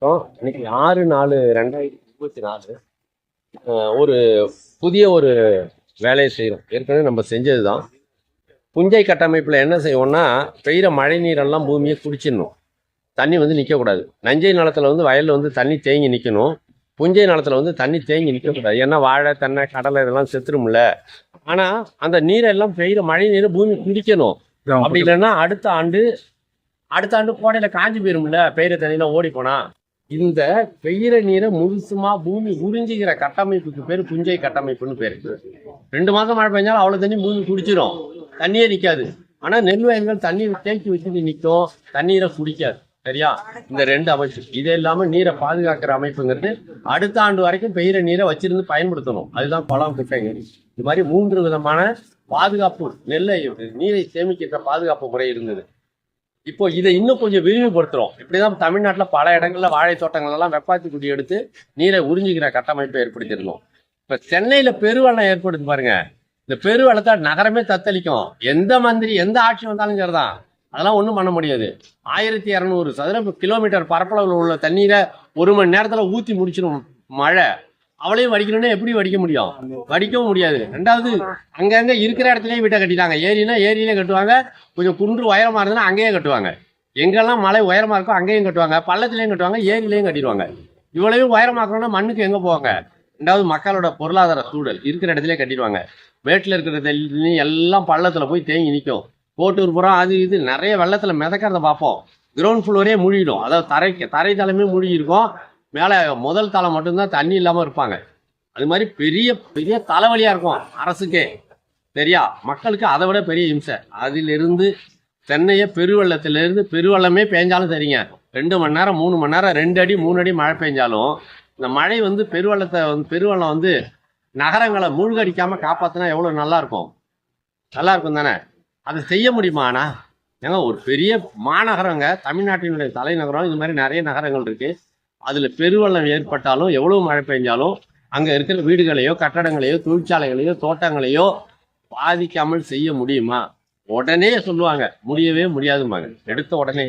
இன்னைக்கு 6/4/2024 ஒரு புதிய ஒரு வேலையை செய்கிறோம். ஏற்கனவே நம்ம செஞ்சது தான். புஞ்சை கட்டமைப்பில் என்ன செய்வோம்னா, பெய்கிற மழை நீரெல்லாம் பூமியை குடிச்சிடணும். தண்ணி வந்து நிற்கக்கூடாது. நஞ்சை நிலத்தில் வந்து வயலில் வந்து தண்ணி தேங்கி நிற்கணும். புஞ்சை நிலத்தில் வந்து தண்ணி தேங்கி நிற்கக்கூடாது. ஏன்னா வாழை தென்னை கடலை இதெல்லாம் செத்துரும்ல. ஆனால் அந்த நீரெல்லாம் பெய்கிற மழை நீரை பூமி குடிக்கணும். அப்படி இல்லைன்னா அடுத்த ஆண்டு கோடையில் காஞ்சி போயிரும்ல, பெய்கிற தண்ணியில் ஓடி போனா. இந்த பெய்கிற நீரை முழுசுமா பூமி உறிஞ்சிக்கிற கட்டமைப்புக்கு பேர் புஞ்சை கட்டமைப்புன்னு பேர். 2 மாதம் மழை பெஞ்சாலும் அவ்வளோ தண்ணி பூமி குடிச்சிடும், தண்ணியே நிற்காது. ஆனால் நெல் வயல்கள் தண்ணீர் தேக்கி வச்சுட்டு நிற்கும், தண்ணீரை குடிக்காது. சரியா? இந்த 2 அமைப்பு. இது இல்லாமல் நீரை பாதுகாக்கிற அமைப்புங்கிறது அடுத்த ஆண்டு வரைக்கும் பெய்கிற நீரை வச்சிருந்து பயன்படுத்தணும். அதுதான் குளம் குட்டைங்க. இது மாதிரி 3 விதமான பாதுகாப்பு, நெல்லை நீரை சேமிக்கின்ற பாதுகாப்பு முறை இருந்தது. இப்போ இதை இன்னும் கொஞ்சம் விரிவுபடுத்துறோம். இப்படிதான் தமிழ்நாட்டில் பல இடங்கள்ல வாழை தோட்டங்கள் எல்லாம் வெப்பாத்தி குடி எடுத்து நீரை உறிஞ்சிக்கிற கட்டமைப்பை ஏற்படுத்திருந்தோம். இப்ப சென்னையில பெருவெள்ளம் ஏற்படுத்தி பாருங்க. இந்த பெருவெள்ளத்தை நகரமே தத்தளிக்கும். எந்த மந்திரி எந்த ஆட்சி வந்தாலும் சரிதான், அதெல்லாம் ஒன்றும் பண்ண முடியாது. 1200 சதுர கிலோமீட்டர் பரப்பளவில் உள்ள தண்ணீரை 1 மணி நேரத்துல ஊத்தி முடிச்சிடும் மழை. அவளையும் வடிக்கணும்னா எப்படி வடிக்க முடியும்? வடிக்கவும் முடியாது. 2வது, அங்கங்க இருக்கிற இடத்துலயே வீட்டை கட்டிட்டாங்க. ஏரினா ஏரியிலே கட்டுவாங்க, கொஞ்சம் குன்று உயரமா இருந்ததுன்னா அங்கேயே கட்டுவாங்க. எங்கெல்லாம் மலை உயரமா இருக்கோ அங்கேயும் கட்டுவாங்க, பள்ளத்திலையும் கட்டுவாங்க, ஏரியிலையும் கட்டிடுவாங்க. இவ்வளவையும் உயரமாக்கணும்னா மண்ணுக்கு எங்க போவாங்க? 2வது, மக்களோட பொருளாதார சூழல் இருக்கிற இடத்துல கட்டிடுவாங்க. வேட்டில் இருக்கிற தண்ணி எல்லாம் பள்ளத்துல போய் தேங்கி நிற்கும். கோட்டூர் புறம் அது இது நிறைய வெள்ளத்துல மிதக்கிறத பார்ப்போம். கிரவுண்ட் ஃப்ளோரே மூழ்கிடும். அதாவது தரை தளமே மூழ்கி இருக்கும். மேலே முதல் தளம் மட்டும்தான் தண்ணி இல்லாமல் இருப்பாங்க. அது மாதிரி பெரிய பெரிய தலைவலியாக இருக்கும் அரசுக்கே. சரியா? மக்களுக்கு அதை விட பெரிய இம்சை. அதிலிருந்து சென்னையை பெருவெள்ளத்திலிருந்து பெருவெள்ளமே பெஞ்சாலும் சரிங்க, 2 மணி நேரம் 3 மணி நேரம் 2 அடி 3 அடி மழை பெஞ்சாலும் இந்த மழை வந்து பெருவெள்ளம் வந்து நகரங்களை மூழ்கடிக்காமல் காப்பாற்றினா எவ்வளோ நல்லா இருக்கும். நல்லா இருக்கும் தானே? அதை செய்ய முடியுமாண்ணா? ஏங்க, ஒரு பெரிய மாநகரங்க, தமிழ்நாட்டினுடைய தலைநகரம், இது மாதிரி நிறைய நகரங்கள் இருக்குது. அதில் பெருவெள்ளம் ஏற்பட்டாலும் எவ்வளோ மழை பெஞ்சாலும் அங்கே இருக்கிற வீடுகளையோ கட்டடங்களையோ தொழிற்சாலைகளையோ தோட்டங்களையோ பாதிக்காமல் செய்ய முடியுமா? உடனே சொல்லுவாங்க முடியவே முடியாதும்பாங்க, எடுத்த உடனே.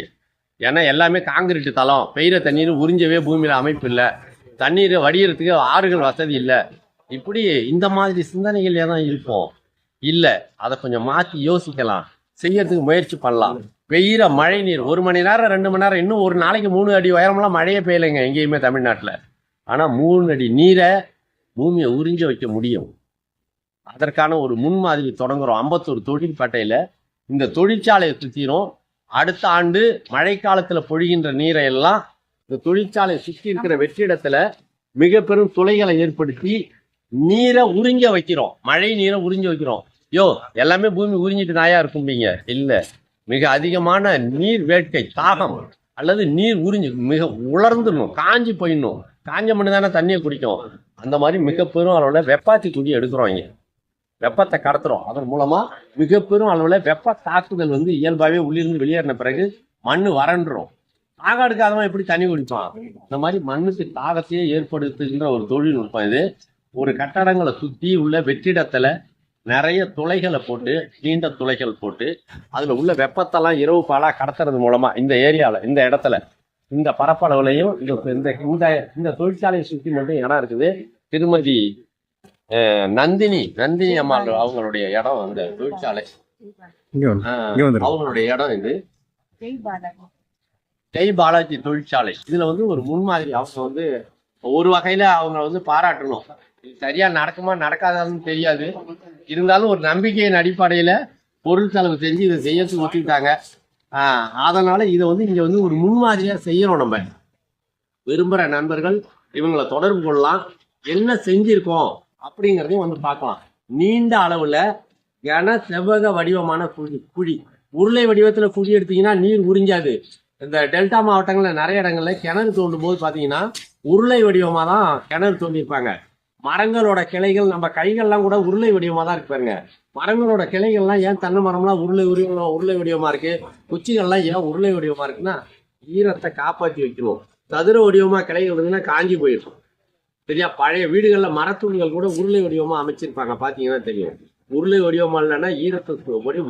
ஏன்னா எல்லாமே காங்கிரீட்டு தளம், பெய்கிற தண்ணீர் உறிஞ்சவே பூமியில் அமைப்பு இல்லை, தண்ணீர் வடிகிறதுக்கு ஆறுகள் வசதி இல்லை. இப்படி இந்த மாதிரி சிந்தனைகள் தான் இருப்போம். இல்லை, அதை கொஞ்சம் மாற்றி யோசிக்கலாம், செய்யறதுக்கு முயற்சி பண்ணலாம். பெய்கிற மழை நீர் 1 மணி நேரம் 2 மணி நேரம், இன்னும் ஒரு நாளைக்கு 3 அடி உயரமெல்லாம் மழையே பெய்யலைங்க எங்கேயுமே தமிழ்நாட்டில். ஆனால் 3 அடி நீரை பூமியை உறிஞ்ச வைக்க முடியும். அதற்கான ஒரு முன்மாதிரி தொடங்குறோம். 51 தொழிற்பேட்டையில் இந்த தொழிற்சாலையை சுற்றிடும். அடுத்த ஆண்டு மழைக்காலத்தில் பொழிகின்ற நீரை எல்லாம் இந்த தொழிற்சாலையை சுற்றி இருக்கிற வெற்றிடத்துல மிக பெரும் துளைகளை ஏற்படுத்தி நீரை உறிஞ்ச வைக்கிறோம். மழை நீரை உறிஞ்ச வைக்கிறோம். எல்லாமே பூமி உறிஞ்சிட்டு நாயா இருக்கும்பீங்க? இல்லை, மிக அதிகமான நீர் வேட்கை, தாகம், அல்லது நீர் உறிஞ்சு மிக உலர்ந்துடணும், காஞ்சி போயிடணும். காஞ்ச மண்ணு தானே தண்ணியை குடிக்கும். அந்த மாதிரி மிக பெரும் அளவில் வெப்பாத்தி குடி எடுக்கிறோம். இங்கே வெப்பத்தை கடத்துறோம். அதன் மூலமா மிக பெரும் அளவில் வெப்ப தாக்குதல் வந்து இயல்பாகவே உள்ளிருந்து வெளியேறின பிறகு மண்ணு வறண்டுரும். தாகம் எடுக்காதவன் எப்படி தண்ணி குடிப்பான்? இந்த மாதிரி மண்ணுக்கு தாகத்தையே ஏற்படுத்துகின்ற ஒரு தொழில்நுட்பம் இது. ஒரு கட்டடங்களை சுற்றி உள்ள வெற்றிடத்துல நிறைய துளைகளை போட்டு, நீண்ட துளைகள் போட்டு, அதுல உள்ள வெப்பத்தெல்லாம் இரவு பாலா கடத்துறது மூலமா இந்த ஏரியாவில், இந்த இடத்துல, இந்த பரப்பளவுலையும் இந்த தொழிற்சாலையை சுற்றி மட்டும் இடம் இருக்குது. திருமதி நந்தினி அம்மாள் அவங்களுடைய இடம் அந்த தொழிற்சாலை, அவங்களுடைய இடம் இது ஜெய் பாலாஜி தொழிற்சாலை. இதுல வந்து ஒரு முன்மாதிரி. அவங்க வந்து ஒரு வகையில அவங்க வந்து பாராட்டணும். சரியா நடக்குமா நடக்காதான்னு தெரியாது, இருந்தாலும் ஒரு நம்பிக்கையின் அடிப்படையில பொருள் செலவு செஞ்சு இதை செய்யறதுக்கு ஒத்துக்கிட்டாங்க. அதனால இதை வந்து இங்க வந்து ஒரு முன்மாதிரியா செய்யணும். நம்ம விரும்புகிற நண்பர்கள் இவங்களை தொடர்பு கொள்ளலாம். என்ன செஞ்சிருக்கோம் அப்படிங்கிறதையும் வந்து பார்க்கலாம். நீண்ட அளவுல செவ்வக வடிவமான குழி, உருளை வடிவத்துல குழி எடுத்தீங்கன்னா நீர் உறிஞ்சாது. இந்த டெல்டா மாவட்டங்கள்ல நிறைய இடங்கள்ல கிணறு தோண்டும் போது பாத்தீங்கன்னா உருளை வடிவமா தான் கிணறு தோண்டியிருப்பாங்க. மரங்களோட கிளைகள், நம்ம கைகள்லாம் கூட உருளை வடிவமா தான் இருக்கு பாருங்க. மரங்களோட கிளைகள்லாம் ஏன் தென்னை மரம்லாம் உருளை வடிவமா இருக்கு, குச்சிகள்லாம் ஏன் உருளை வடிவமா இருக்குன்னா ஈரத்தை காப்பாற்றி வைக்கணும். சதுர வடிவமா கிளைகள் இருந்ததுன்னா காஞ்சி போயிருக்கும். சரியா? பழைய வீடுகள்ல மரத்தூண்கள் கூட உருளை வடிவமா அமைச்சிருப்பாங்க, பாத்தீங்கன்னா தெரியும். உருளை வடிவமா இல்லைன்னா ஈரத்தை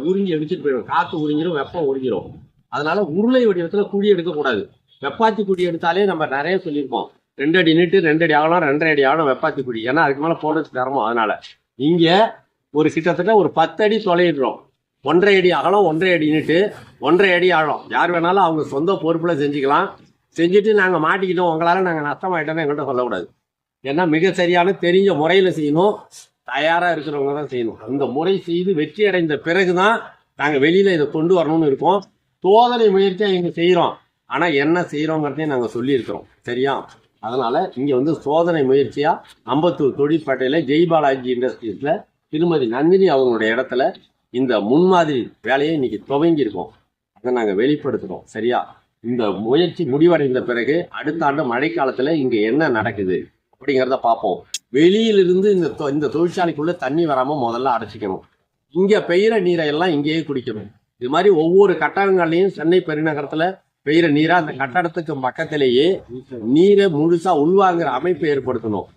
உறிஞ்சி எடுத்துட்டு போயிடும், காத்து உறிஞ்சிடும், வெப்பம் உறிஞ்சிடும். அதனால உருளை வடிவத்துல குழி எடுக்கக்கூடாது. வெப்பாத்தி குடி எடுத்தாலே நம்ம நிறைய சொல்லியிருப்போம். 2 அடி நீட்டு 2 அடி ஆகலாம் 2.5 அடி ஆகலாம் வெப்பாத்தி குடி. ஏன்னா அதுக்கு மேலே போடுறது சிரமம். அதனால இங்க ஒரு கிட்டத்தட்ட ஒரு 10 அடி தொலையிடுறோம். 1.5 அடி அகலம் 1.5 அடி நீட்டு 1.5 அடி ஆழம். யார் வேணாலும் அவங்க சொந்த பொறுப்புல செஞ்சுக்கலாம். செஞ்சுட்டு நாங்கள் மாட்டிக்கிட்டோம் உங்களால நாங்கள் நஷ்டமாயிட்டோம்னு எங்கள்கிட்ட சொல்லக்கூடாது. ஏன்னா மிக சரியான தெரிஞ்ச முறையில் செய்யணும். தயாராக இருக்கிறவங்க தான் செய்யணும். இந்த முறை செய்து வெற்றி அடைந்த பிறகுதான் நாங்கள் வெளியில இதை கொண்டு வரணும்னு இருக்கோம். சோதனை முயற்சியாக இங்கே செய்கிறோம். ஆனால் என்ன செய்கிறோங்கிறதையும் நாங்கள் சொல்லியிருக்கிறோம். சரியா? அதனால இங்கே வந்து சோதனை முயற்சியா அம்பத்தூர் தொழிற்பேட்டையில் ஜெய்பாலாஜி இண்டஸ்ட்ரீஸ்ல திருமதி நந்தினி அவங்களுடைய இடத்துல இந்த முன்மாதிரி வேலையை இன்னைக்கு துவங்கியிருக்கோம். அதை நாங்கள் வெளிப்படுத்துகிறோம். சரியா? இந்த முயற்சி முடிவடைந்த பிறகு அடுத்த ஆண்டு மழைக்காலத்தில் இங்கே என்ன நடக்குது அப்படிங்கிறத பார்ப்போம். வெளியிலிருந்து இந்த தொழிற்சாலைக்குள்ள தண்ணி வராமல் முதல்ல அடைச்சிக்கணும். இங்கே பெய்கிற நீரை எல்லாம் இங்கேயே குடிக்கணும். இது மாதிரி ஒவ்வொரு கட்டடங்கள்லையும் சென்னை பெருநகரத்தில் பெய்கிற நீரை அந்த கட்டடத்துக்கு பக்கத்திலேயே நீரை முழுசா உள்வாங்கிற அமைப்பை ஏற்படுத்தணும்.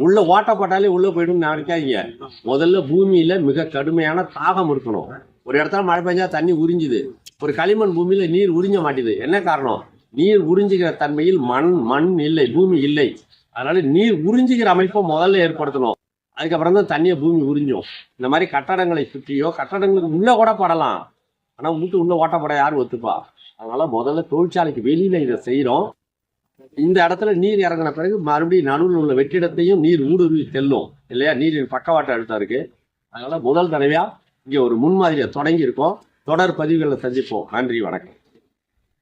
உள்ள ஓட்டப்பட்டாலே உள்ள போயிடும் நினைக்காதீங்க. முதல்ல பூமியில மிக கடுமையான தாகம் இருக்கணும். ஒரு இடத்துல மழை பெஞ்சா தண்ணி உறிஞ்சுது. ஒரு களிமண் பூமியில நீர் உறிஞ்ச மாட்டேது. என்ன காரணம்? நீர் உறிஞ்சுகிற தன்மையில் மண் இல்லை, பூமி இல்லை. அதனால நீர் உறிஞ்சுகிற அமைப்பை முதல்ல ஏற்படுத்தணும். அதுக்கப்புறம் தான் தண்ணியை பூமி உறிஞ்சும். இந்த மாதிரி கட்டடங்களை சுற்றியோ கட்டடங்களுக்கு உள்ள கூட படலாம். ஆனா வீட்டு உள்ள ஓட்டப்பட யாரும் ஒத்துப்பா? அதனால முதல்ல தொழிற்சாலைக்கு வெளியில இதை செய்யறோம். இந்த இடத்துல நீர் இறங்கின பிறகு மறுபடியும் நடுவில் உள்ள வெற்றிடத்தையும் நீர் ஊடுருவி செல்லும் இல்லையா? நீரின் பக்கவாட்டு அழுத்தம் இருக்கு. அதனால முதல் தடவையா இங்க ஒரு முன்மாதிரியை தொடங்கி இருக்கோம். தொடர் பதிவுகளை சந்திப்போம். நன்றி, வணக்கம்.